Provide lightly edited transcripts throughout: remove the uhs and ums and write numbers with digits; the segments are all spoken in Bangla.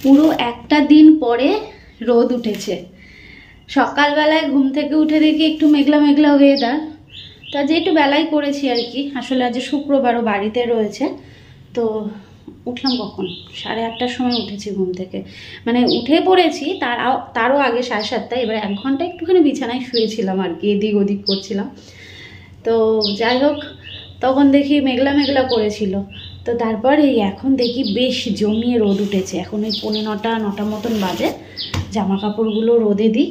পুরো একটা দিন পরে রোদ উঠেছে। সকালবেলায় ঘুম থেকে উঠে দেখি একটু মেঘলা মেঘলা ওয়েদার, তা যে একটু বেলায় করেছি আর কি। আসলে আজ শুক্রবারও বাড়িতে রয়েছে, তো উঠলাম কখন 8:30টার সময় উঠেছি ঘুম থেকে, মানে উঠে পড়েছি তারও আগে 7:30টায়। এবার 1 ঘন্টা একটুখানি বিছানায় শুয়েছিলাম আর কি, এদিক ওদিক করছিলাম। তো যাই হোক, তখন দেখি মেঘলা মেঘলা করেছিল। তো তারপর এই এখন দেখি বেশ জমিয়ে রোদ উঠেছে। এখন ওই 9:45 মতন বাজে। জামা কাপড়গুলো রোদে দিই,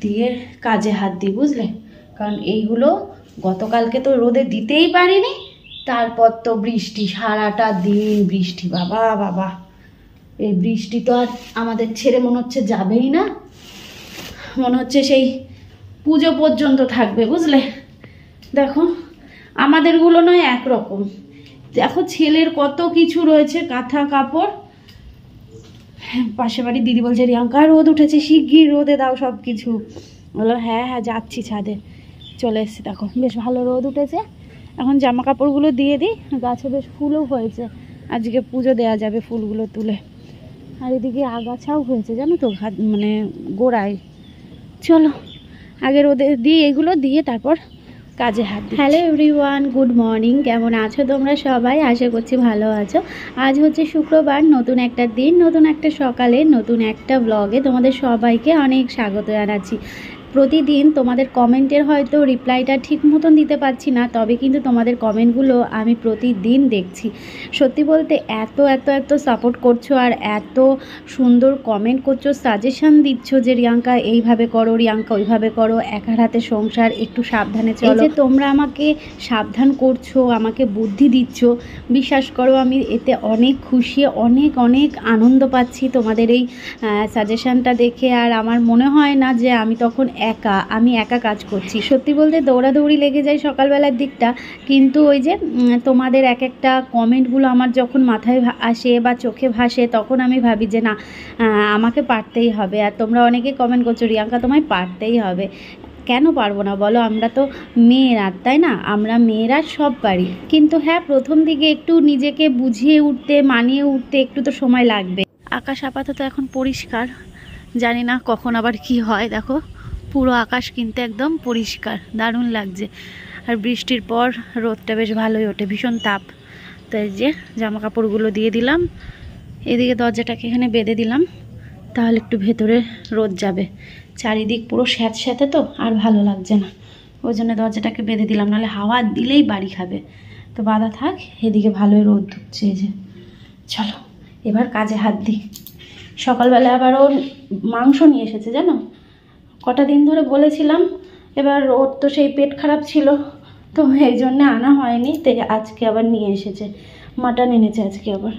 দিয়ে কাজে হাত দিই, বুঝলে। কারণ এইগুলো গতকালকে তো রোদে দিতেই পারিনি, তারপর তো বৃষ্টি, সারাটা দিন বৃষ্টি। বাবা বাবা, এই বৃষ্টি তো আর আমাদের ছেড়ে মনে হচ্ছে যাবেই না, মনে হচ্ছে সেই পুজো পর্যন্ত থাকবে, বুঝলে। দেখো আমাদেরগুলো নয় একরকম, দেখো ছেলের কত কিছু রয়েছে, কাঁথা কাপড়। পাশে বাড়ি দিদি বলছে রিয়াঙ্কা রোদ উঠেছে, শিগগির রোদে দাও সব কিছু। বললো হ্যাঁ হ্যাঁ যাচ্ছি ছাদে। চলে এসছি, দেখো বেশ ভালো রোদ উঠেছে। এখন জামা কাপড়গুলো দিয়ে দিই, গাছে বেশ ফুলও হয়েছে, আজকে পুজো দেওয়া যাবে ফুলগুলো তুলে। আর এদিকে আগাছাও হয়েছে জানো তো, মানে গোড়ায়। চলো আগে রোদে দিই এগুলো, দিয়ে তারপর কাজে হাত দিই। Hello everyone, good morning. কেমন আছো তোমরা সবাই? আশা করছি ভালো আছো। আজ হচ্ছে শুক্রবার, নতুন একটা দিন, নতুন একটা সকালে, নতুন একটা ব্লগে তোমাদের সবাইকে অনেক স্বাগত জানাচ্ছি। প্রতিদিন তোমাদের কমেন্টের হয়তো রিপ্লাইটা ঠিক মতন দিতে পারছি না, তবে কিন্তু তোমাদের কমেন্টগুলো আমি প্রতিদিন দেখছি। সত্যি বলতে এত এত এত সাপোর্ট করছো, আর এত সুন্দর কমেন্ট করছো, সাজেশন দিচ্ছ যে রিয়াঙ্কা এইভাবে করো, রিয়াঙ্কা ওইভাবে করো, একার হাতে সংসার, একটু সাবধানে চলো। যে তোমরা আমাকে সাবধান করছো, আমাকে বুদ্ধি দিচ্ছ, বিশ্বাস করো আমি এতে অনেক খুশি, অনেক অনেক আনন্দ পাচ্ছি তোমাদের এই সাজেশনটা দেখে। আর আমার মনে হয় না যে আমি একা কাজ করছি। সত্যি বলতে দৌড়াদৌড়ি লেগে যায় সকালবেলার দিকটা, কিন্তু ওই যে তোমাদের এক একটা কমেন্টগুলো আমার যখন মাথায় আসে বা চোখে ভাসে, তখন আমি ভাবি যে না, আমাকে পারতেই হবে। আর তোমরা অনেকে কমেন্ট করছো রিয়াঙ্কা তোমায় পারতেই হবে। কেন পারবো না বলো, আমরা তো মেয়েরা, তাই না? আমরা মেয়েরা সব পারি। কিন্তু হ্যাঁ, প্রথম দিকে একটু নিজেকে বুঝিয়ে উঠতে, মানিয়ে উঠতে একটু তো সময় লাগবে। আকাশ আপাতত এখন পরিষ্কার, জানি না কখন আবার কি হয়। দেখো পুরো আকাশ কিন্তু একদম পরিষ্কার, দারুণ লাগছে। আর বৃষ্টির পর রোদটা বেশ ভালোই ওঠে, ভীষণ তাপ। তো এই যে জামা কাপড়গুলো দিয়ে দিলাম, এদিকে দরজাটাকে এখানে বেঁধে দিলাম, তাহলে একটু ভেতরে রোদ যাবে। চারিদিক পুরো স্যাঁতস্যাঁতে তো আর ভালো লাগছে না, ওই জন্য দরজাটাকে বেঁধে দিলাম, নাহলে হাওয়া দিলেই বাড়ি খাবে। তো বাধা থাক, এদিকে ভালোই রোদ ঢুকছে। এই যে চলো এবার কাজে হাত দিই। সকালবেলা আবার ওর মাংস নিয়ে এসেছে জানো, কটা দিন ধরে বলেছিলাম। এবার ওর তো সেই পেট খারাপ ছিল, তো এই জন্য আনা হয়নি। তো আজকে আবার নিয়ে এসেছে, মাটন এনেছে আজকে আবার।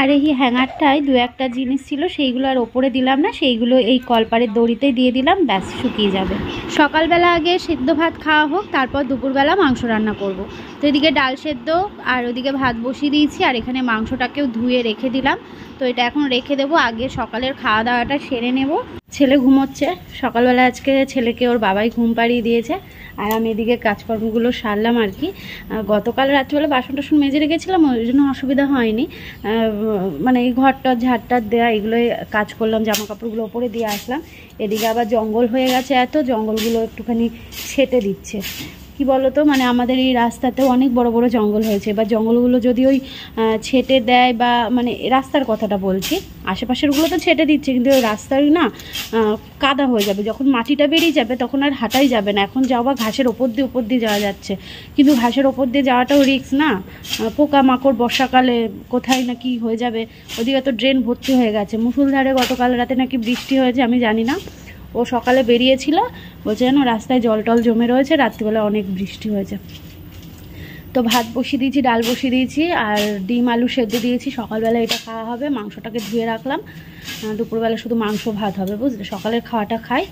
আর এই হ্যাঙ্গারটায় 2-1টা জিনিস ছিল, সেইগুলো আর ওপরে দিলাম না, সেইগুলো এই কলপারের দড়িতেই দিয়ে দিলাম, ব্যাস শুকিয়ে যাবে। সকালবেলা আগে সেদ্ধ ভাত খাওয়া হোক, তারপর দুপুরবেলা মাংস রান্না করব। তো এদিকে ডাল সেদ্ধ আর ওদিকে ভাত বসিয়ে দিয়েছি, আর এখানে মাংসটাকেও ধুয়ে রেখে দিলাম। তো এটা এখন রেখে দেবো, আগে সকালের খাওয়া দাওয়াটা সেরে নেব। ছেলে ঘুমোচ্ছে, সকালবেলা আজকে ছেলেকে ওর বাবাই ঘুম পাড়িয়ে দিয়েছে, আর আমি এদিকে কাজকর্মগুলো সারলাম আর কি। গতকাল রাত্রিবেলা বাসন টাসন মেজে রেখেছিলাম, ওই জন্য অসুবিধা হয়নি। মানে এই ঘরটা ঝাড়টার দেওয়া, এগুলোই কাজ করলাম, জামা কাপড়গুলো ওপরে দিয়ে আসলাম। এদিকে আবার জঙ্গল হয়ে গেছে, এত জঙ্গলগুলো একটুখানি ছেটে দিচ্ছে। কি বলো তো, মানে আমাদের এই রাস্তাতেও অনেক বড় বড় জঙ্গল হয়েছে, বা জঙ্গলগুলো যদি ওই ছেটে দেয়, বা মানে রাস্তার কথাটা বলছি, আশেপাশেরগুলো তো ছেটে দিচ্ছে, কিন্তু ওই রাস্তার না কাদা হয়ে যাবে, যখন মাটিটা বেরিয়ে যাবে তখন আর হাঁটাই যাবে না। এখন যাওয়া ঘাসের ওপর দিয়ে যাওয়া যাচ্ছে, কিন্তু ঘাসের ওপর দিয়ে যাওয়াটাও রিস্ক না, পোকামাকড় বর্ষাকালে কোথায় না কি হয়ে যাবে। ওদিকে তো ড্রেন ভর্তি হয়ে গেছে, মুষলধারে গতকাল রাতে নাকি বৃষ্টি হয়েছে, আমি জানি না। ও সকালে বেরিয়েছিল, বলছে যেন রাস্তায় জল টল জমে রয়েছে, রাত্রিবেলা অনেক বৃষ্টি হয়েছে। তো ভাত বসিয়ে দিয়েছি, ডাল বসিয়ে দিয়েছি, আর ডিম আলু সেদ্ধ দিয়েছি। সকালবেলা এটা খাওয়া হবে, মাংসটাকে ধুয়ে রাখলাম, দুপুরবেলা শুধু মাংস ভাত হবে, বুঝলে। সকালের খাওয়াটা খাই,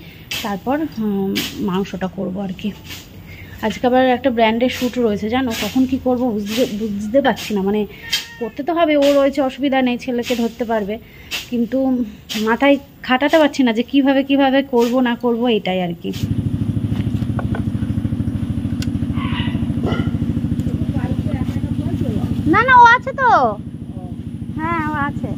তারপর মাংসটা করব আর কি। আজকে আবার একটা ব্র্যান্ডের শ্যুট রয়েছে জানো, কখন কি করব বুঝতে পারছি না। মানে করতে তো হবে, ও রয়েছে, অসুবিধা নেই, ছেলেকে ধরতে পারবে, কিন্তু মাথায় খাটাতে পারছি না যে কিভাবে করব না করব, এটাই আর কি। না না, ও আছে তো, হ্যাঁ ও আছে।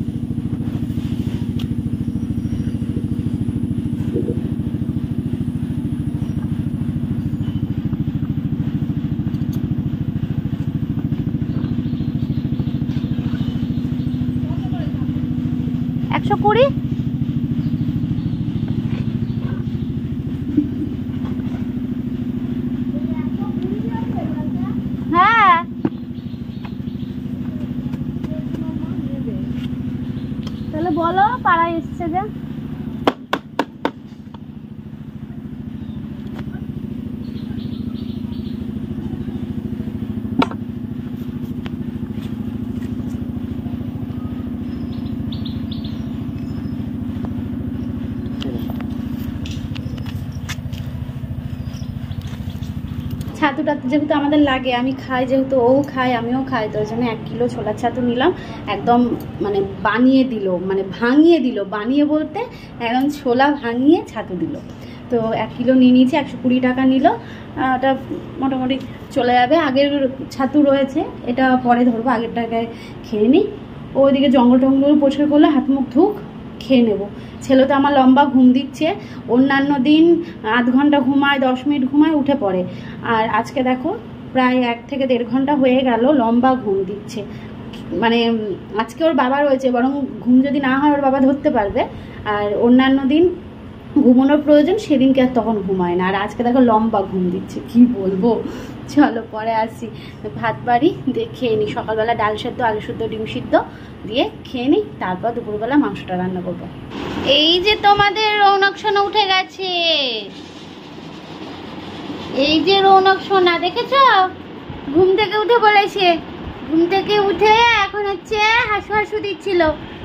একশো কুড়ি। হ্যাঁ তাহলে বলো পাড়ায় এসছে যে। ছাতুটা যেহেতু আমাদের লাগে, আমি খাই যেহেতু, ও খায় আমিও খাই, তো ওই জন্য 1 কিলো ছোলার ছাতু নিলাম। একদম মানে বানিয়ে দিল, মানে ভাঙিয়ে দিল, বানিয়ে বলতে একদম ছোলা ভাঙিয়ে ছাতু দিল। তো 1 কিলো নিয়ে নিয়েছি, 120 টাকা নিল। ওটা মোটামুটি চলে যাবে। আগের ছাতু রয়েছে, এটা পরে ধরবো, আগের টাকায় খেয়ে নিই। ওইদিকে জঙ্গল টঙ্গল পরিষ্কার করলে হাত মুখ ধুক, খেয়ে নেবো। ছেলে তো আমার লম্বা ঘুম দিচ্ছে, অন্যান্য দিন আধ ঘন্টা ঘুমায়, 10 মিনিট ঘুমায়, উঠে পড়ে। আর আজকে দেখো প্রায় 1 থেকে 1.5 ঘন্টা হয়ে গেল লম্বা ঘুম দিচ্ছে। মানে আজকে ওর বাবা রয়েছে, বরং ঘুম যদি না হয় ওর বাবা ধরতে পারবে। আর অন্যান্য দিন ঘুমানোর প্রয়োজন, সেদিনকে আর তখন ঘুমায় না। আর আজকে দেখো লম্বা ঘুম দিচ্ছে, কি বলবো। চলো পরে আসি, ভাত বাড়ি দিয়ে খেয়ে নিই। সকালবেলা ডাল সেদ্ধ, আলু সেদ্ধ, ডিম সিদ্ধ দিয়ে খেয়ে নিই, তারপর দুপুরবেলা মাংসটা রান্না করবো। এই যে তোমাদের রৌনক সোনা উঠে গেছে, এই যে রৌনক সোনা দেখেছ, ঘুম থেকে উঠে বলেছে, ঘুম থেকে উঠে এখন হচ্ছে হাসু হাসু দিচ্ছিল।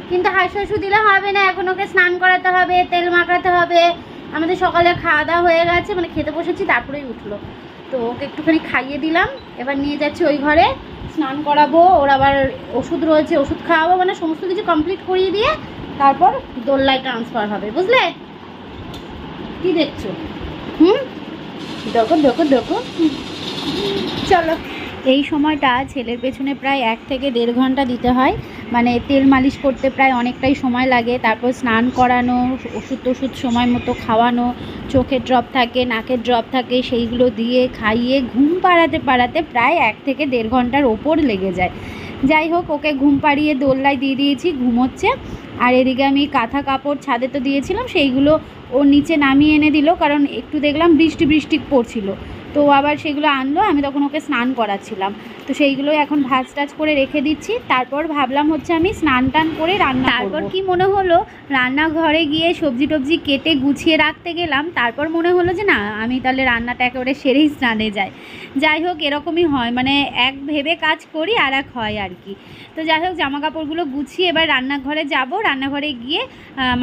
কিন্তু হাসু হাসু দিলে হবে না, এখন ওকে স্নান করাতে হবে, তেল মাখাতে হবে। আমাদের সকালে খাওয়া দাওয়া হয়ে গেছে, মানে খেতে বসেছি তারপরেই উঠলো। তো ওকে একটুখানি খাইয়ে দিলাম, এবার নিয়ে যাচ্ছি ওই ঘরে, স্নান করাবো। ওর আবার ওষুধ রয়েছে, ওষুধ খাওয়াবো, মানে সমস্ত কিছু কমপ্লিট করিয়ে দিয়ে তারপর দোল্লায় ট্রান্সফার হবে, বুঝলে? কি দেখছো? দেখো দেখো দেখো। চলো। এই সময়টা ছেলের পেছনে প্রায় 1 থেকে 1.5 ঘন্টা দিতে হয়, মানে তেল মালিশ করতে প্রায় অনেকটাই সময় লাগে। তারপর স্নান করানো, ওষুধ টষুধ সময় মতো খাওয়ানো, চোখের ড্রপ থাকে, নাকের ড্রপ থাকে, সেইগুলো দিয়ে খাইয়ে ঘুম পাড়াতে পাড়াতে প্রায় 1 থেকে 1.5 ঘন্টার ওপর লেগে যায়। যাই হোক, ওকে ঘুম পাড়িয়ে দোল্লায় দিয়ে দিয়েছি, ঘুমোচ্ছে। আর এদিকে আমি কাঁথা কাপড় ছাদে তো দিয়েছিলাম, সেইগুলো ও নিচে নামিয়ে এনে দিল, কারণ একটু দেখলাম বৃষ্টি বৃষ্টি পড়ছিল। তো আবার সেগুলো আনলো, আমি তখন ওকে স্নান করাচ্ছিলাম। তো সেইগুলোই এখন ভাজ টাজ করে রেখে দিচ্ছি। তারপর ভাবলাম হচ্ছে আমি স্নান টান করে রান্না করব। তারপর কি মনে হলো, রান্নাঘরে গিয়ে সবজি টবজি কেটে গুছিয়ে রাখতে গেলাম, তারপর মনে হলো যে না, আমি তাহলে রান্নাটা একেবারে সেরেই স্নানে যাই। যাই হোক, এরকমই হয়, মানে এক ভেবে কাজ করি আর এক হয় আর কি। তো যাই হোক, জামা কাপড়গুলো গুছিয়ে এবার রান্নাঘরে যাব। রান্নাঘরে গিয়ে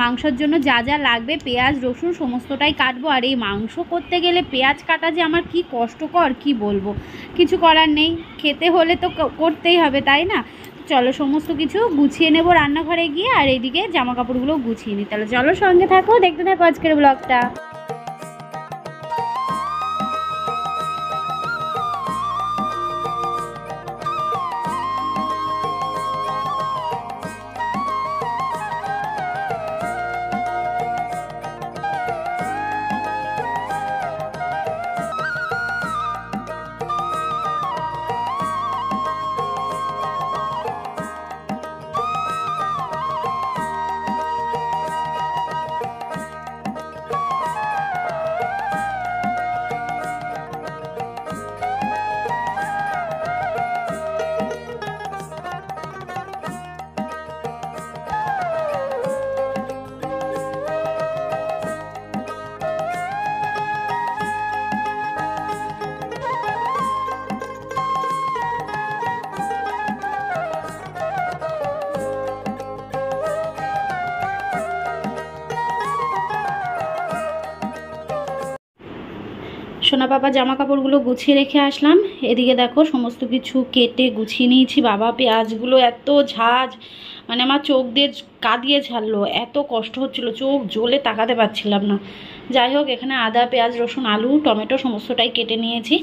মাংসর জন্য যা যা লাগবে, পেঁয়াজ রসুন সমস্তটাই কাটবো। আর এই মাংস করতে গেলে পেঁয়াজ কাটা যে আমার কি কষ্টকর, কি বলবো। কিছু করার নেই, খেতে হলে তো করতেই হবে, তাই না? চলো সমস্ত কিছু গুছিয়ে নেব রান্নাঘরে গিয়ে, আর এইদিকে জামা কাপড়গুলো গুছিয়ে নিই। তাহলে চলো সঙ্গে থাকো, দেখতে থাকো আজকের ব্লগটা। সোনা বাবা জামা কাপড়গুলো গুছিয়ে রেখে আসলাম। এদিকে দেখো সমস্ত কিছু কেটে গুছিয়ে নিয়েছি। বাবা পেঁয়াজগুলো এত ঝাঁজ, মানে আমার চোখ দিয়ে কাঁদিয়ে ছাড়লো, এত কষ্ট হচ্ছিল, চোখ জ্বলে তাকাতে পারছিলাম না। যাই হোক, এখানে আদা পেঁয়াজ রসুন আলু টমেটো সমস্তটাই কেটে নিয়েছি।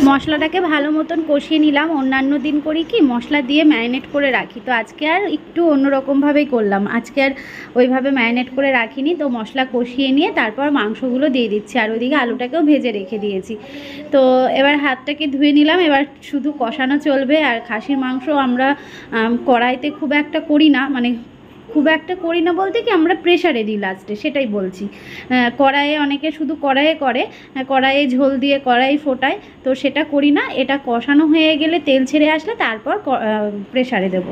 মশলাটাকে ভালো মতন কষিয়ে নিলাম। অন্যান্য দিন করি কি মশলা দিয়ে ম্যারিনেট করে রাখি, তো আজকে আর একটু অন্যরকমভাবেই করলাম। আজকে আর ওইভাবে ম্যারিনেট করে রাখিনি, তো মশলা কষিয়ে নিয়ে তারপর মাংসগুলো দিয়ে দিচ্ছি, আর ওইদিকে আলুটাকেও ভেজে রেখে দিয়েছি। তো এবার হাতটাকে ধুয়ে নিলাম, এবার শুধু কষানো চলবে। আর খাসির মাংস আমরা কড়াইতে খুব একটা করি না, মানে খুব একটা করি না বলতে কি আমরা প্রেশারে দিই লাস্টে, সেটাই বলছি। কড়াইয়ে অনেকে শুধু কড়াইয়ে করে, কড়াইয়ে ঝোল দিয়ে কড়াই ফোটায়, তো সেটা করি না। এটা কষানো হয়ে গেলে তেল ছেড়ে আসলে তারপর প্রেশারে দেব।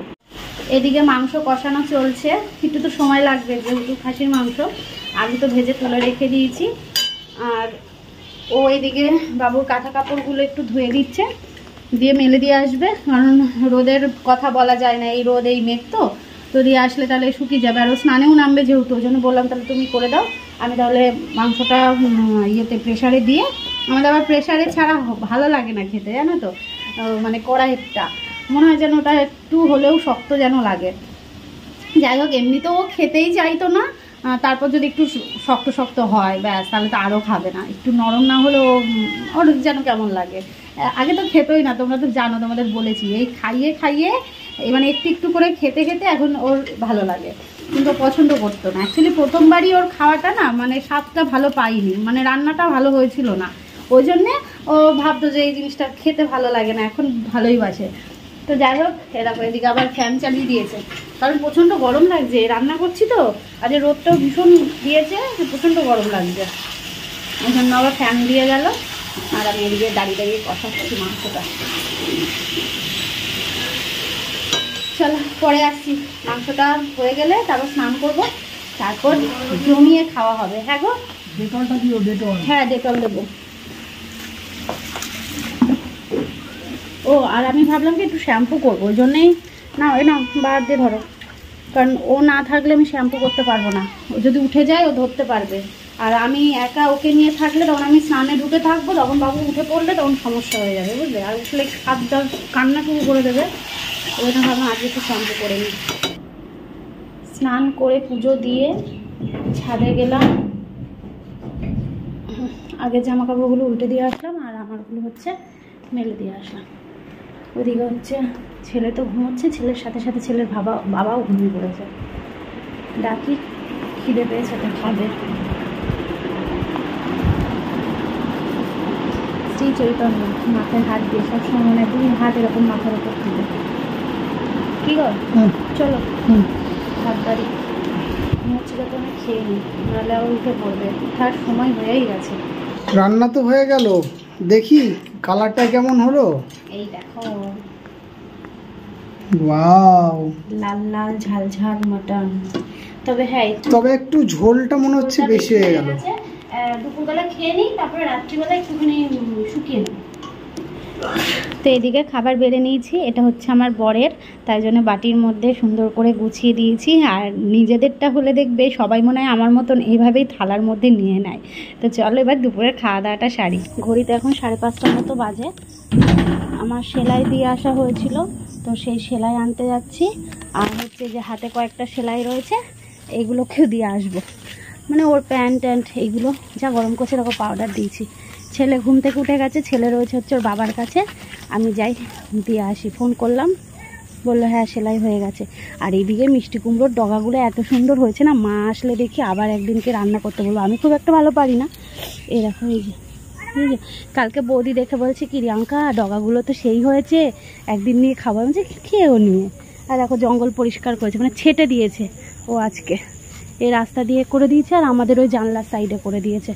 এদিকে মাংস কষানো চলছে, একটু তো সময় লাগবে যেহেতু খাসির মাংস। আলু তো ভেজে তুলে রেখে দিয়েছি, আর ও এদিকে বাবুর কাঁথা কাপড়গুলো একটু ধুয়ে দিচ্ছে, দিয়ে মেলে দিয়ে আসবে। কারণ রোদের কথা বলা যায় না, এই রোদ এই মেঘ তো দিয়ে আসলে তাহলে শুকিয়ে যাবে। আর ও স্নানেও নামবে যেহেতু, ওই জন্য বললাম তাহলে তুমি করে দাও, আমি তাহলে মাংসটা ইয়েতে প্রেশারে দিয়ে। আমাদের আবার প্রেশারে ছাড়া ভালো লাগে না খেতে, জানো তো, মানে কড়াইটা মনে হয় যেন ওটা একটু হলেও শক্ত যেন লাগে। যাই হোক, এমনিতেও ও খেতেই চাইতো না, তারপর যদি একটু শক্ত শক্ত হয় ব্যাস, তাহলে তো আরও খাবে না। একটু নরম না হলে ওর যেন কেমন লাগে। আগে তো খেতোই না, তোমরা তো জানো, তোমাদের বলেছি। এই খাইয়ে খাইয়ে মানে একটু একটু করে খেতে খেতে এখন ওর ভালো লাগে, কিন্তু পছন্দ করতো না। অ্যাকচুয়ালি প্রথমবারই ওর খাওয়াটা না, মানে স্বাদটা ভালো পাইনি, মানে রান্নাটা ভালো হয়েছিল না, ওই জন্যে ও ভাবতো যে এই জিনিসটা খেতে ভালো লাগে না। এখন ভালোই বাসে। তো যাই হোক, এরকম এদিকে আবার ফ্যান চালিয়ে দিয়েছে, কারণ প্রচণ্ড গরম লাগছে, রান্না করছি তো, আজ রোদটাও ভীষণ দিয়েছে, প্রচণ্ড গরম লাগছে, ওই জন্য আবার ফ্যান দিয়ে গেল। আর আমি এদিকে দাঁড়িয়ে দাঁড়িয়ে কষাচ্ছি মাংসটা। চলো পরে আসছি, মাংসটা হয়ে গেলে তারপর স্নান করবো, তারপর জমিয়ে খাওয়া হবে। হ্যাঁ গো, ডেটলটা দিও। ডেটল, হ্যাঁ ডেটল দেবো। ও আর আমি ভাবলাম কি একটু শ্যাম্পু করবো, ওই জন্যেই না ওই না বার দিয়ে ধরো, কারণ ও না থাকলে আমি শ্যাম্পু করতে পারবো না। ও যদি উঠে যায় ও ধরতে পারবে, আর আমি একা ওকে নিয়ে থাকলে তখন আমি স্নানে ঢুকে থাকবো, তখন বাবু উঠে পড়লে তখন সমস্যা হয়ে যাবে, বুঝলে। আর উঠলে কান্না শুরু করে দেবে, ওই জন্য ভাবলাম আজকে একটু শ্যাম্পু করে নিই। স্নান করে পুজো দিয়ে ছাদে গেলাম, আগে জামা কাপড়গুলো উল্টে দিয়ে আসলাম, আর আমারগুলো হচ্ছে মেলে দিয়ে আসলাম। ওদিকে হচ্ছে ছেলে তো ঘুমোচ্ছে, ছেলের সাথে সাথে ছেলের বাবাও ঘুমিয়ে পড়েছে। ডাকি, খিদে পেয়েছে তো খাবে। শ্রী চৈতন্য মাথায় হাত দিয়ে সবসময় মনে হয় 2 হাত এরকম মাথার উপর তুলে। কি গো, চলো ভাত বাড়ি ঘুমোচ্ছে, তো আমি খেয়ে নিই, নাহলে আবার উঠে পড়বে। উঠার সময় হয়েই গেছে। রান্না তো হয়ে গেল, দেখি কালারটা কেমন হলো। এই দেখো, ওয়াও, লাল লাল ঝাল ঝাল মটন। তবে হ্যাঁ, তবে একটু ঝোলটা মনে হচ্ছে বেশি হয়ে গেল। দুপুরবেলা খেয়ে নিই, তারপরে রাত্রিবেলা একটুখানি শুকিয়ে নিই। তো এদিকে খাবার বেড়ে নিয়েছি, এটা হচ্ছে আমার বরের, তাই জন্য বাটির মধ্যে সুন্দর করে গুছিয়ে দিয়েছি। আর নিজেদেরটা হলে দেখবে সবাই মনে হয় আমার মতন এইভাবেই থালার মধ্যে নিয়ে নেয়। তো চলো এবার দুপুরের খাওয়া দাওয়াটা সারি। ঘড়িতে এখন 5:30টার মতো বাজে। আমার সেলাই দিয়ে আসা হয়েছিল, তো সেই সেলাই আনতে যাচ্ছি। আর হচ্ছে যে হাতে কয়েকটা সেলাই রয়েছে, এইগুলোকেও দিয়ে আসবো, মানে ওর প্যান্ট ট্যান্ট এইগুলো যা গরম করছে তখন পাউডার দিয়েছি। ছেলে ঘুম থেকে উঠে গেছে, ছেলে রয়েছে হচ্ছে ওর বাবার কাছে, আমি যাই দিয়ে আসি। ফোন করলাম, বললো হ্যাঁ সেলাই হয়ে গেছে। আর এইদিকে মিষ্টি কুমড়োর ডগাগুলো এত সুন্দর হয়েছে না, মা আসলে দেখি আবার একদিনকে রান্না করতে বলবো, আমি খুব একটা ভালো পারি না। এই দেখো, এই যে কালকে বৌদি দেখে বলছে কি রিয়াঙ্কা ডগাগুলো তো সেই হয়েছে, একদিন নিয়ে খাবো। আমি যে খেয়েও নিয়ে। আর দেখো জঙ্গল পরিষ্কার করেছে, মানে ছেটে দিয়েছে ও আজকে, এই রাস্তা দিয়ে করে দিয়েছে, আর আমাদের ওই জানলার সাইডে করে দিয়েছে।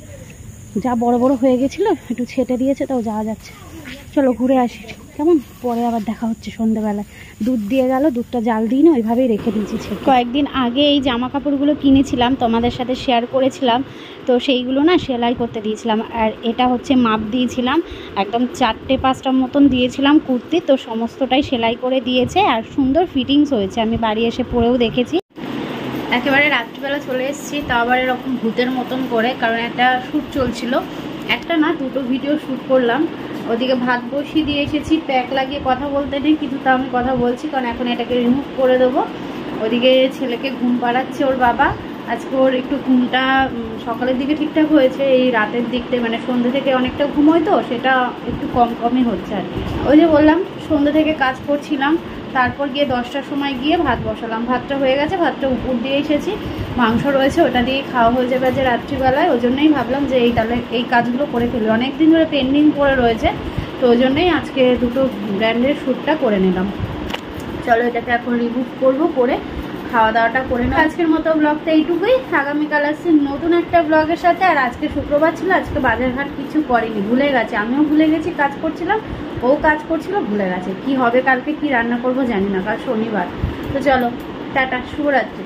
যা বড় বড় হয়ে গেছিলো একটু ছেটে দিয়েছে, তাও যাওয়া যাচ্ছে। চলো ঘুরে আসি কেমন, পরে আবার দেখা হচ্ছে সন্ধ্যেবেলায়। দুধ দিয়ে গেল, দুধটা জাল দিই না, ওইভাবেই রেখে দিয়েছি। কয়েকদিন আগে এই জামা কাপড়গুলো কিনেছিলাম, তোমাদের সাথে শেয়ার করেছিলাম, তো সেইগুলো না সেলাই করতে দিয়েছিলাম। আর এটা হচ্ছে মাপ দিয়েছিলাম, একদম 4-5টার মতন দিয়েছিলাম কুর্তি, তো সমস্তটাই সেলাই করে দিয়েছে, আর সুন্দর ফিটিংস হয়েছে। আমি বাড়ি এসে পরেও দেখেছি। একেবারে রাত্রিবেলা চলে এসেছি, তা আবার এরকম ভূতের মতন করে, কারণ একটা শ্যুট চলছিল, একটা না 2টো ভিডিও শ্যুট করলাম। ওদিকে ভাত বসিয়ে দিয়ে এসেছি, প্যাক লাগিয়ে কথা বলতে নেই, কিন্তু তা আমি কথা বলছি, কারণ এখন এটাকে রিমুভ করে দেবো। ওদিকে ছেলেকে ঘুম পাড়াচ্ছে ওর বাবা, আজকে ওর একটু ঘুমটা সকালের দিকে ঠিকঠাক হয়েছে, এই রাতের দিকতে মানে সন্ধ্যে থেকে অনেকটা ঘুমোয় তো সেটা একটু কমই হচ্ছে আর কি। ওই যে বললাম সন্ধ্যে থেকে কাজ করছিলাম, তারপর গিয়ে 10টার সময় গিয়ে ভাত বসালাম। ভাতটা হয়ে গেছে, ভাতটা উপর দিয়ে এসেছি, মাংস রয়েছে ওটা দিয়ে খাওয়া হয়ে যাবে যে রাত্রিবেলায়। ওই জন্যই ভাবলাম যে তাহলে এই কাজগুলো করে ফেলি, অনেক দিন ধরে পেন্ডিং পড়ে রয়েছে, তো ওই জন্যই আজকে দুটো ব্র্যান্ডের শ্যুটটা করে নিলাম। চলো এটাকে এখন রিমুভ করবো, করে খাওয়া দাওয়াটা করে নেব। আজকের মতো ব্লগটা এইটুকুই, আগামীকাল আসছি নতুন একটা ব্লগের সাথে। আর আজকে শুক্রবার ছিল, আজকে বাজারঘাট কিছু করেনি, ভুলে গেছে, আমিও ভুলে গেছি, কাজ করছিলাম, ও কাজ করছিল, ভুলে গেছে। কি হবে কালকে, কি রান্না করব জানি না, কাল শনিবার। তো চলো টাটা, শুভরাত্রি।